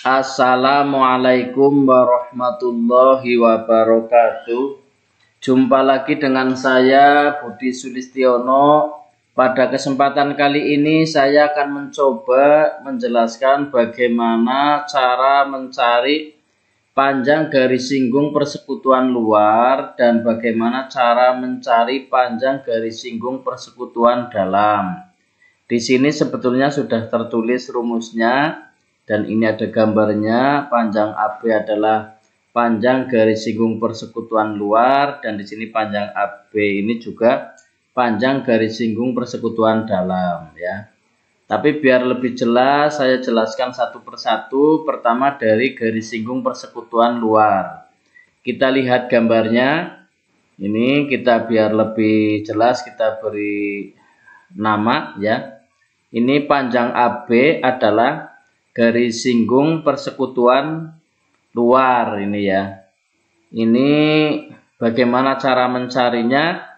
Assalamualaikum warahmatullahi wabarakatuh. Jumpa lagi dengan saya Budi Sulistiono. Pada kesempatan kali ini saya akan mencoba menjelaskan bagaimana cara mencari panjang garis singgung persekutuan luar dan bagaimana cara mencari panjang garis singgung persekutuan dalam. Di sini sebetulnya sudah tertulis rumusnya. Dan ini ada gambarnya, panjang AB adalah panjang garis singgung persekutuan luar, dan di sini panjang AB ini juga panjang garis singgung persekutuan dalam ya. Tapi biar lebih jelas saya jelaskan satu persatu. Pertama dari garis singgung persekutuan luar. Kita lihat gambarnya. Ini kita biar lebih jelas kita beri nama ya. Ini panjang AB adalah garis singgung persekutuan luar ini ya. Ini bagaimana cara mencarinya?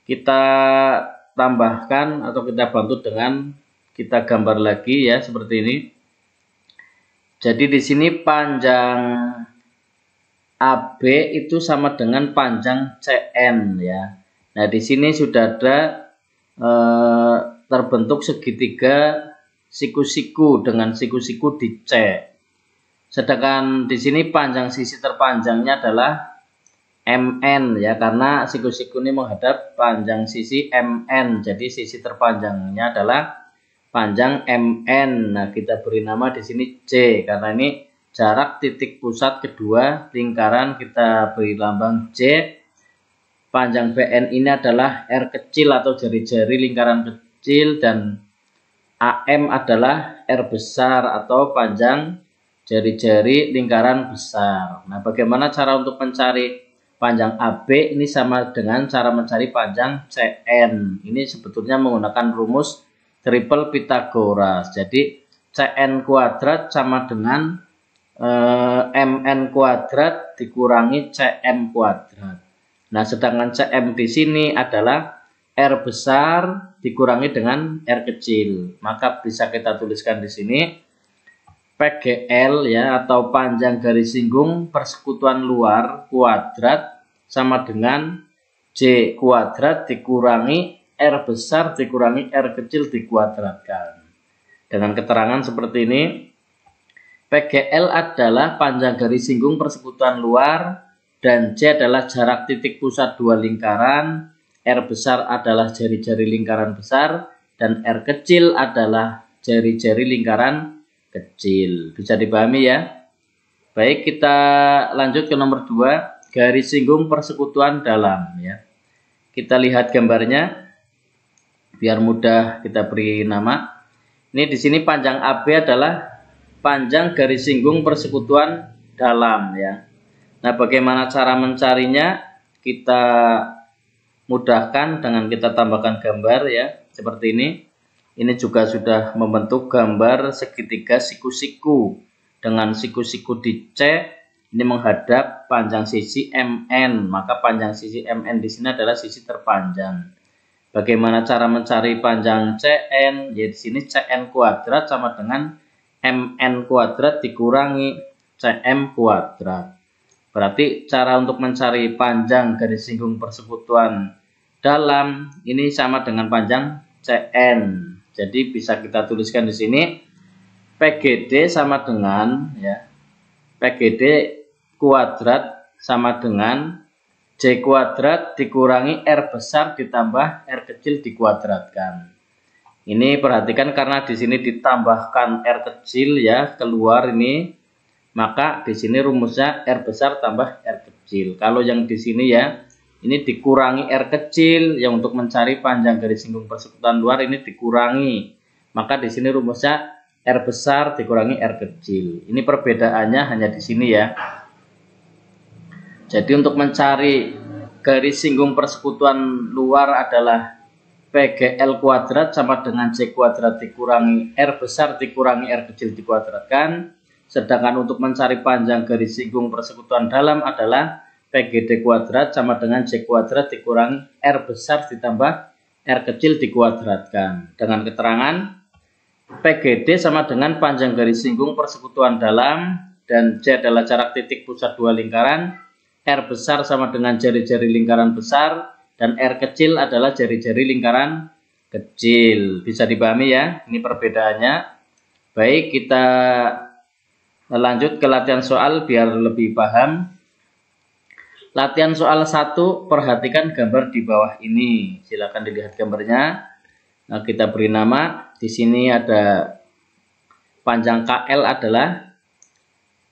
Kita tambahkan atau kita bantu dengan kita gambar lagi ya seperti ini. Jadi di sini panjang AB itu sama dengan panjang CN ya. Nah, di sini sudah ada terbentuk segitiga siku-siku dengan siku-siku di C. Sedangkan di sini panjang sisi terpanjangnya adalah MN ya, karena siku-siku ini menghadap panjang sisi MN. Jadi sisi terpanjangnya adalah panjang MN. Nah, kita beri nama di sini C karena ini jarak titik pusat kedua lingkaran, kita beri lambang J. Panjang BN ini adalah R kecil atau jari-jari lingkaran kecil, dan AM adalah R besar atau panjang jari-jari lingkaran besar. Nah, bagaimana cara untuk mencari panjang AB? Ini sama dengan cara mencari panjang CN. Ini sebetulnya menggunakan rumus triple Pythagoras. Jadi CN kuadrat sama dengan MN kuadrat dikurangi CM kuadrat. Nah, sedangkan CM di sini adalah R besar dikurangi dengan R kecil. Maka bisa kita tuliskan di sini PGL ya, atau panjang garis singgung persekutuan luar kuadrat sama dengan J kuadrat dikurangi R besar dikurangi R kecil dikuadratkan. Dengan keterangan seperti ini, PGL adalah panjang garis singgung persekutuan luar dan J adalah jarak titik pusat dua lingkaran, R besar adalah jari-jari lingkaran besar, dan R kecil adalah jari-jari lingkaran kecil. Bisa dipahami ya? Baik, kita lanjut ke nomor 2, garis singgung persekutuan dalam ya. Kita lihat gambarnya biar mudah kita beri nama. Ini di sini panjang AB adalah panjang garis singgung persekutuan dalam ya. Nah, bagaimana cara mencarinya? Kita mudahkan dengan kita tambahkan gambar ya, seperti ini. Ini juga sudah membentuk gambar segitiga siku-siku dengan siku-siku di C ini menghadap panjang sisi MN, maka panjang sisi MN di sini adalah sisi terpanjang. Bagaimana cara mencari panjang CN? Ya, di sini CN kuadrat sama dengan MN kuadrat dikurangi CM kuadrat. Berarti cara untuk mencari panjang garis singgung persekutuan dalam ini sama dengan panjang CN. Jadi bisa kita tuliskan di sini PGD sama dengan ya, PGD kuadrat sama dengan J kuadrat dikurangi R besar ditambah R kecil dikuadratkan. Ini perhatikan karena di sini ditambahkan R kecil ya keluar ini, maka di sini rumusnya R besar tambah R kecil. Kalau yang di sini ya, ini dikurangi R kecil, yang untuk mencari panjang garis singgung persekutuan luar ini dikurangi. Maka di sini rumusnya R besar dikurangi R kecil. Ini perbedaannya hanya di sini ya. Jadi untuk mencari garis singgung persekutuan luar adalah PGL kuadrat sama dengan J kuadrat dikurangi R besar dikurangi R kecil dikuadratkan. Sedangkan untuk mencari panjang garis singgung persekutuan dalam adalah PGD kuadrat sama dengan J kuadrat dikurangi R besar ditambah R kecil dikuadratkan. Dengan keterangan PGD sama dengan panjang garis singgung persekutuan dalam, dan C adalah jarak titik pusat dua lingkaran. R besar sama dengan jari-jari lingkaran besar, dan R kecil adalah jari-jari lingkaran kecil. Bisa dipahami ya, ini perbedaannya. Baik, kita lanjut ke latihan soal biar lebih paham. Latihan soal 1, perhatikan gambar di bawah ini. Silakan dilihat gambarnya. Nah, kita beri nama. Di sini ada panjang KL adalah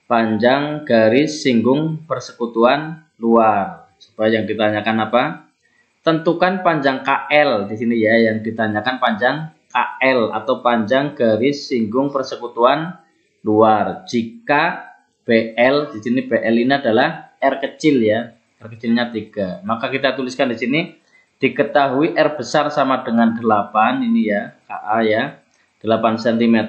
panjang garis singgung persekutuan luar. Supaya yang ditanyakan apa? Tentukan panjang KL di sini ya, yang ditanyakan panjang KL atau panjang garis singgung persekutuan luar. Jika BL, di sini BL ini adalah R kecil ya, R kecilnya 3. Maka kita tuliskan di sini, diketahui R besar sama dengan 8, ini ya, KA ya, 8 cm,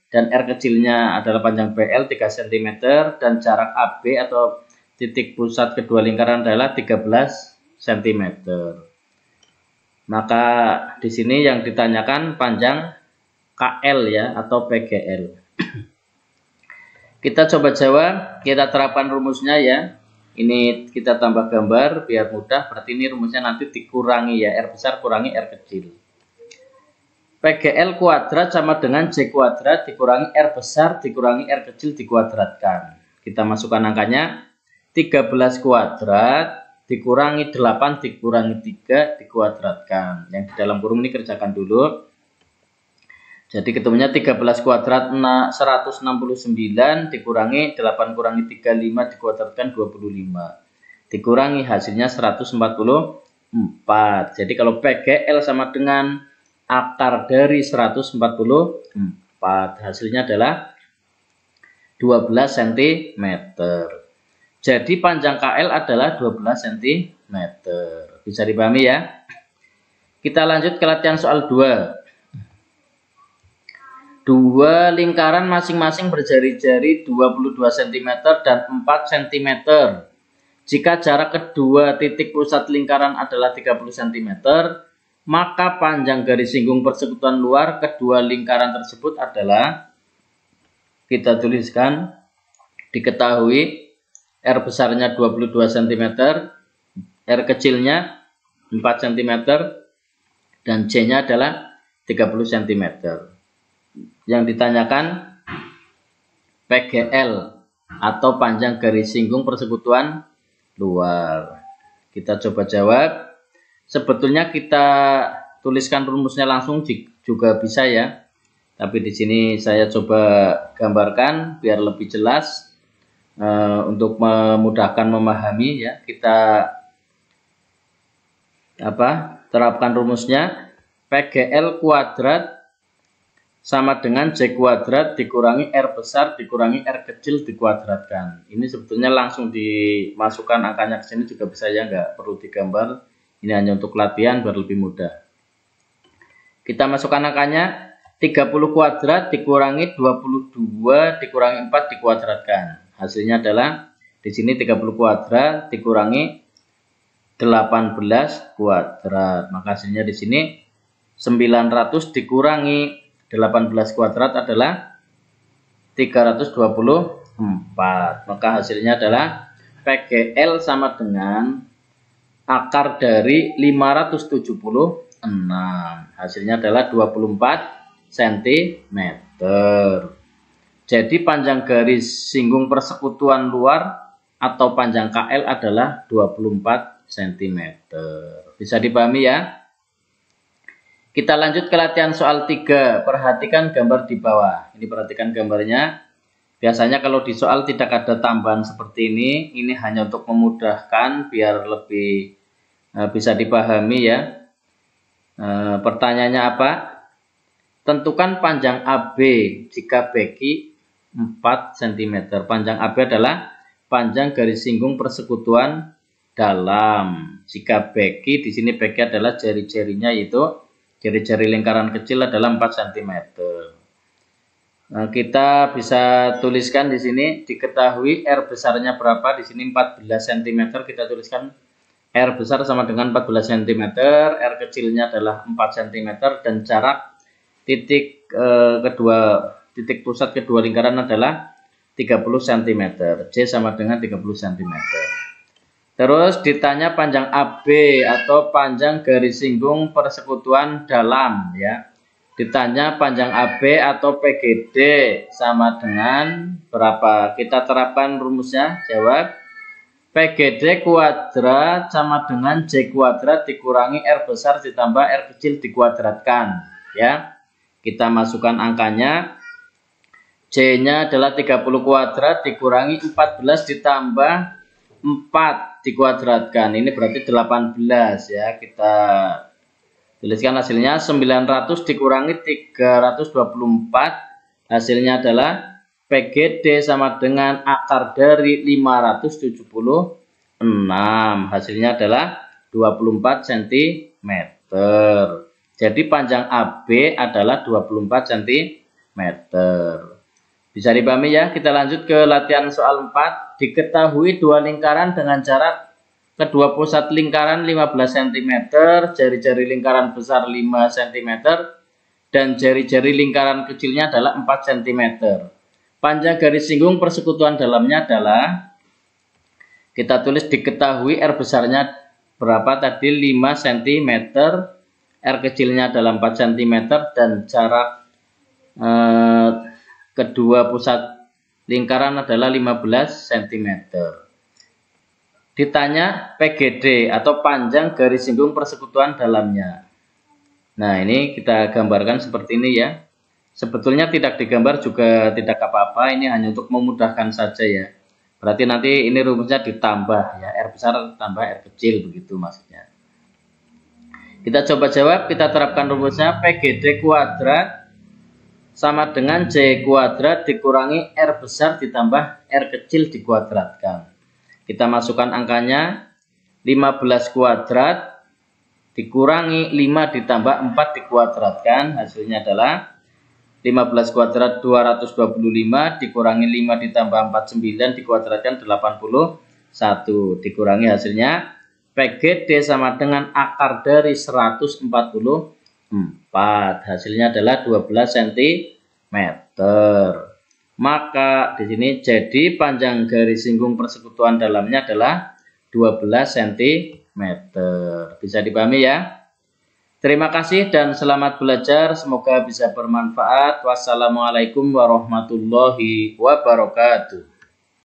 dan R kecilnya adalah panjang BL 3 cm, dan jarak AB atau titik pusat kedua lingkaran adalah 13 cm. Maka di sini yang ditanyakan panjang KL ya, atau PGL. Kita coba jawab, kita terapkan rumusnya ya. Ini kita tambah gambar biar mudah, berarti ini rumusnya nanti dikurangi ya, R besar kurangi R kecil. PGL kuadrat sama dengan J kuadrat dikurangi R besar dikurangi R kecil dikuadratkan. Kita masukkan angkanya, 13 kuadrat dikurangi 8 dikurangi 3 dikuadratkan. Yang di dalam kurung ini kerjakan dulu. Jadi ketemunya 13 kuadrat 169 dikurangi 8 kurangi 35 dikuadratkan 25. Dikurangi hasilnya 144. Jadi kalau PGL sama dengan akar dari 144, hasilnya adalah 12 cm. Jadi panjang KL adalah 12 cm. Bisa dipahami ya? Kita lanjut ke latihan soal 2. Dua lingkaran masing-masing berjari-jari 22 cm dan 4 cm. Jika jarak kedua titik pusat lingkaran adalah 30 cm, maka panjang garis singgung persekutuan luar kedua lingkaran tersebut adalah, kita tuliskan, diketahui R besarnya 22 cm, R kecilnya 4 cm, dan C-nya adalah 30 cm. Yang ditanyakan PGL atau panjang garis singgung persekutuan luar. Kita coba jawab. Sebetulnya kita tuliskan rumusnya langsung juga bisa ya. Tapi di sini saya coba gambarkan biar lebih jelas untuk memudahkan memahami ya. Kita terapkan rumusnya. PGL kuadrat sama dengan J kuadrat dikurangi R besar dikurangi R kecil dikuadratkan. Ini sebetulnya langsung dimasukkan angkanya ke sini juga bisa ya, nggak perlu digambar. Ini hanya untuk latihan biar lebih mudah. Kita masukkan angkanya, 30 kuadrat dikurangi 22 dikurangi 4 dikuadratkan. Hasilnya adalah di sini 30 kuadrat dikurangi 18 kuadrat. Maka hasilnya di sini 900 dikurangi 18 kuadrat adalah 324. Maka hasilnya adalah PGL sama dengan akar dari 576. Hasilnya adalah 24 cm. Jadi panjang garis singgung persekutuan luar atau panjang KL adalah 24 cm. Bisa dipahami ya? Kita lanjut ke latihan soal 3. Perhatikan gambar di bawah. Ini perhatikan gambarnya. Biasanya kalau di soal tidak ada tambahan seperti ini hanya untuk memudahkan biar lebih bisa dipahami ya. Pertanyaannya apa? Tentukan panjang AB jika BQ 4 cm. Panjang AB adalah panjang garis singgung persekutuan dalam. Jika BQ, di sini BQ adalah jari-jarinya, yaitu jari-jari lingkaran kecil adalah 4 cm. Nah, kita bisa tuliskan di sini, diketahui R besarnya berapa, di sini 14 cm. Kita tuliskan R besar sama dengan 14 cm, R kecilnya adalah 4 cm, dan jarak titik kedua titik pusat kedua lingkaran adalah 30 cm. J sama dengan 30 cm. Terus ditanya panjang AB atau panjang garis singgung persekutuan dalam ya. Ditanya panjang AB atau PGD sama dengan berapa? Kita terapkan rumusnya. Jawab. PGD kuadrat sama dengan J kuadrat dikurangi R besar ditambah R kecil dikuadratkan ya. Kita masukkan angkanya. J-nya adalah 30 kuadrat dikurangi 14 ditambah 4 dikuadratkan. Ini berarti 18 ya. Kita tuliskan hasilnya 900 dikurangi 324. Hasilnya adalah PGD sama dengan akar dari 576. Hasilnya adalah 24 cm. Jadi panjang AB adalah 24 cm. Bisa dipahami ya. Kita lanjut ke latihan soal 4. Diketahui dua lingkaran dengan jarak kedua pusat lingkaran 15 cm, jari-jari lingkaran besar 5 cm, dan jari-jari lingkaran kecilnya adalah 4 cm. Panjang garis singgung persekutuan dalamnya adalah, kita tulis diketahui R besarnya berapa tadi, 5 cm, R kecilnya adalah 4 cm, dan jarak kedua pusat lingkaran adalah 15 cm. Ditanya PGD atau panjang garis singgung persekutuan dalamnya. Nah, ini kita gambarkan seperti ini ya. Sebetulnya tidak digambar juga tidak apa-apa, ini hanya untuk memudahkan saja ya. Berarti nanti ini rumusnya ditambah ya, R besar tambah R kecil begitu maksudnya. Kita coba jawab, kita terapkan rumusnya. PGD kuadrat sama dengan J kuadrat dikurangi R besar ditambah R kecil dikuadratkan. Kita masukkan angkanya. 15 kuadrat dikurangi 5 ditambah 4 dikuadratkan. Hasilnya adalah 15 kuadrat 225 dikurangi 5 ditambah 49 dikuadratkan 81. Dikurangi hasilnya PGD sama dengan akar dari 144. Hasilnya adalah 12 cm. Maka di sini jadi panjang garis singgung persekutuan dalamnya adalah 12 cm. Bisa dipahami ya? Terima kasih dan selamat belajar. Semoga bisa bermanfaat. Wassalamualaikum warahmatullahi wabarakatuh.